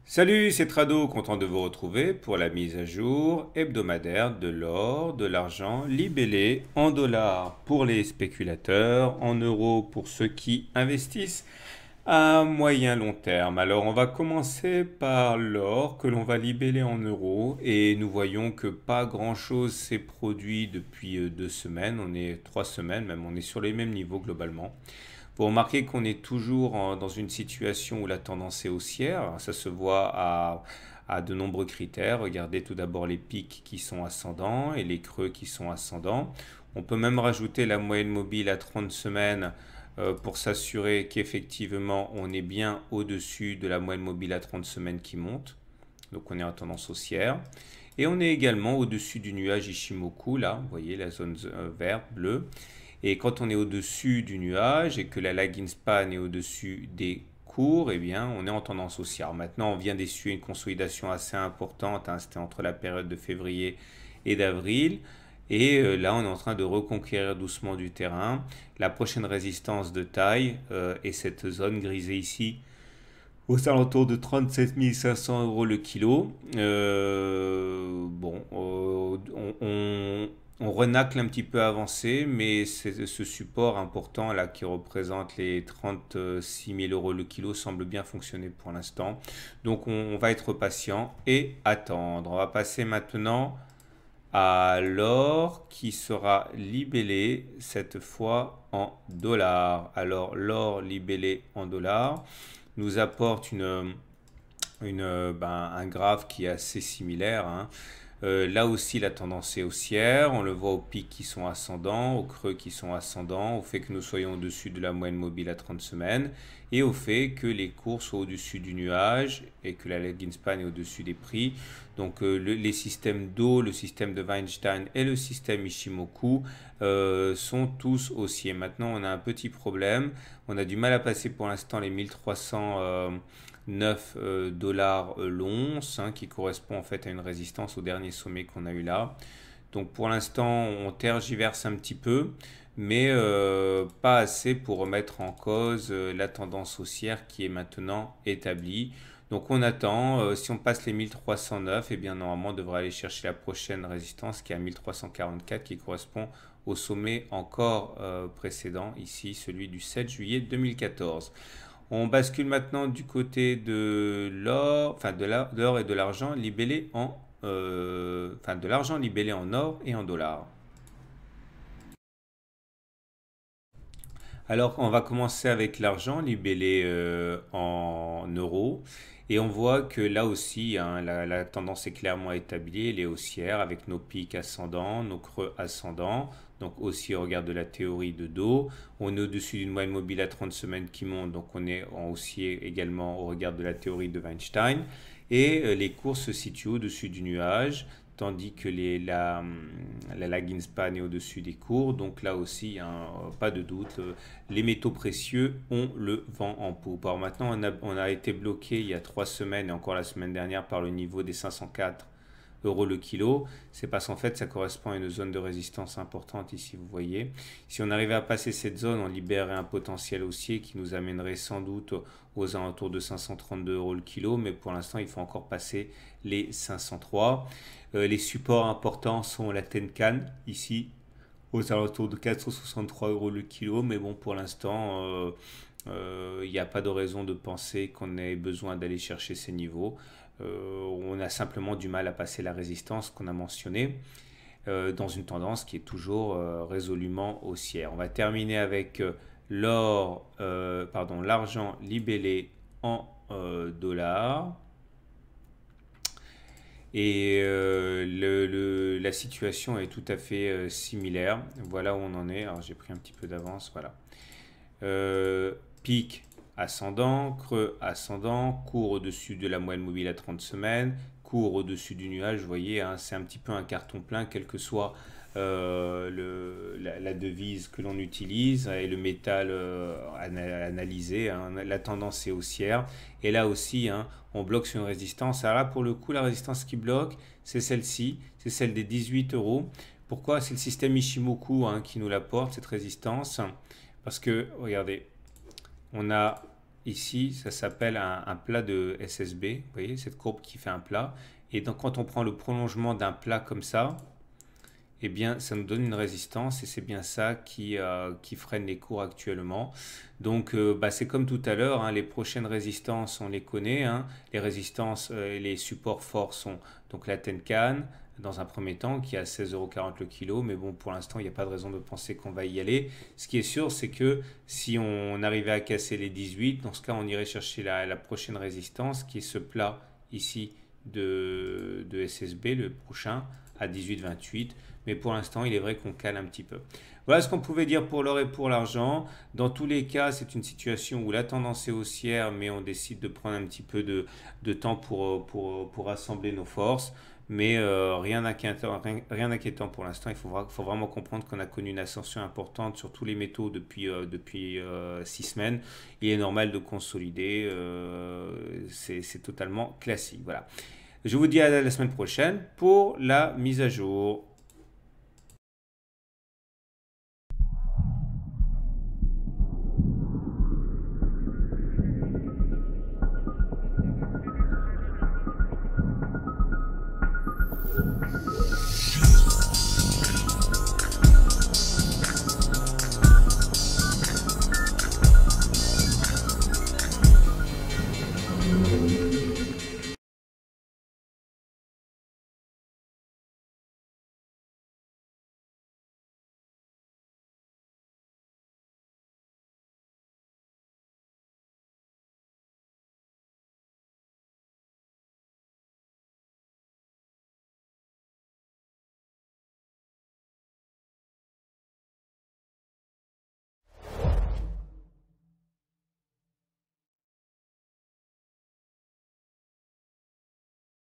Salut, c'est Trado, content de vous retrouver pour la mise à jour hebdomadaire de l'or, de l'argent libellé en dollars pour les spéculateurs, en euros pour ceux qui investissent à moyen long terme. Alors on va commencer par l'or que l'on va libeller en euros et nous voyons que pas grand-chose s'est produit depuis 2 semaines, on est 3 semaines même, on est sur les mêmes niveaux globalement. Vous remarquez qu'on est toujours dans une situation où la tendance est haussière. Ça se voit à de nombreux critères. Regardez tout d'abord les pics qui sont ascendants et les creux qui sont ascendants. On peut même rajouter la moyenne mobile à 30 semaines pour s'assurer qu'effectivement on est bien au-dessus de la moyenne mobile à 30 semaines qui monte. Donc on est en tendance haussière. Et on est également au-dessus du nuage Ishimoku, là, vous voyez la zone verte, bleue. Et quand on est au-dessus du nuage et que la lagging span est au-dessus des cours, eh bien, on est en tendance haussière. Maintenant, on vient d'essuyer une consolidation assez importante, hein, c'était entre la période de février et d'avril. Et là, on est en train de reconquérir doucement du terrain. La prochaine résistance de taille est cette zone grisée ici, aux alentours de 37 500 euros le kilo. On renacle un petit peu avancé, mais c'est ce support important là qui représente les 36 000 euros le kilo semble bien fonctionner pour l'instant. Donc on va être patient et attendre. On va passer maintenant à l'or qui sera libellé cette fois en dollars. Alors l'or libellé en dollars nous apporte un graphe qui est assez similaire, hein. Là aussi, la tendance est haussière. On le voit aux pics qui sont ascendants, aux creux qui sont ascendants, au fait que nous soyons au-dessus de la moyenne mobile à 30 semaines et au fait que les cours soient au-dessus du nuage et que la lagging span est au-dessus des prix. Donc les systèmes d'eau, le système de Weinstein et le système Ishimoku sont tous haussiers. Maintenant, on a un petit problème. On a du mal à passer pour l'instant les 1309 dollars l'once, hein, qui correspond en fait à une résistance au dernier sommet qu'on a eu là. Donc pour l'instant, on tergiverse un petit peu, mais pas assez pour remettre en cause la tendance haussière qui est maintenant établie. Donc on attend, si on passe les 1309, et bien normalement on devrait aller chercher la prochaine résistance qui est à 1344 qui correspond au sommet encore précédent, ici celui du 7 juillet 2014. On bascule maintenant du côté de l'or, enfin de l'or et de l'argent libellé en, de l'argent libellé en or et en dollars. Alors, on va commencer avec l'argent libellé en euros. Et on voit que là aussi, hein, la tendance est clairement établie, elle est haussière avec nos pics ascendants, nos creux ascendants. Donc aussi au regard de la théorie de dos, on est au-dessus d'une moyenne mobile à 30 semaines qui monte, donc on est en haussier également au regard de la théorie de Weinstein. Et les cours se situent au-dessus du nuage, tandis que la lagging span est au-dessus des cours. Donc là aussi, hein, pas de doute, les métaux précieux ont le vent en poupe. Alors maintenant, on a été bloqué il y a 3 semaines et encore la semaine dernière par le niveau des 504 euros le kilo. C'est parce qu'en fait, ça correspond à une zone de résistance importante ici, vous voyez. Si on arrivait à passer cette zone, on libérerait un potentiel haussier qui nous amènerait sans doute aux alentours de 532 euros le kilo, mais pour l'instant, il faut encore passer les 503. Les supports importants sont la Tenkan, ici, aux alentours de 463 euros le kilo, mais bon, pour l'instant, il n'y a pas de raison de penser qu'on ait besoin d'aller chercher ces niveaux. On a simplement du mal à passer la résistance qu'on a mentionnée dans une tendance qui est toujours résolument haussière. On va terminer avec l'argent libellé en dollars. Et la situation est tout à fait similaire. Voilà où on en est. Alors j'ai pris un petit peu d'avance. Voilà. Pic ascendant, creux ascendant, cours au-dessus de la moyenne mobile à 30 semaines, cours au-dessus du nuage. Vous voyez, hein, c'est un petit peu un carton plein, quelle que soit la devise que l'on utilise et le métal analysé, hein. La tendance est haussière. Et là aussi, hein, on bloque sur une résistance. Alors là, pour le coup, la résistance qui bloque, c'est celle-ci, c'est celle des 18 euros. Pourquoi? C'est le système Ishimoku, hein, qui nous l'apporte, cette résistance. Parce que, regardez, on a ici, ça s'appelle un plat de SSB. Vous voyez, cette courbe qui fait un plat. Et donc, quand on prend le prolongement d'un plat comme ça, eh bien, ça nous donne une résistance et c'est bien ça qui freine les cours actuellement. Donc, bah, c'est comme tout à l'heure, hein, les prochaines résistances, on les connaît, hein. Les résistances et les supports forts sont donc la Tenkan, dans un premier temps, qui est à 16,40 € le kilo. Mais bon, pour l'instant, il n'y a pas de raison de penser qu'on va y aller. Ce qui est sûr, c'est que si on arrivait à casser les 18, dans ce cas, on irait chercher la prochaine résistance, qui est ce plat ici de SSB, le prochain, à 18,28. Mais pour l'instant, il est vrai qu'on cale un petit peu. Voilà ce qu'on pouvait dire pour l'or et pour l'argent. Dans tous les cas, c'est une situation où la tendance est haussière, mais on décide de prendre un petit peu de temps pour rassembler nos forces. Mais rien d'inquiétant pour l'instant. Il faut vraiment comprendre qu'on a connu une ascension importante sur tous les métaux depuis 6 semaines. Il est normal de consolider. C'est totalement classique. Voilà. Je vous dis à la semaine prochaine pour la mise à jour.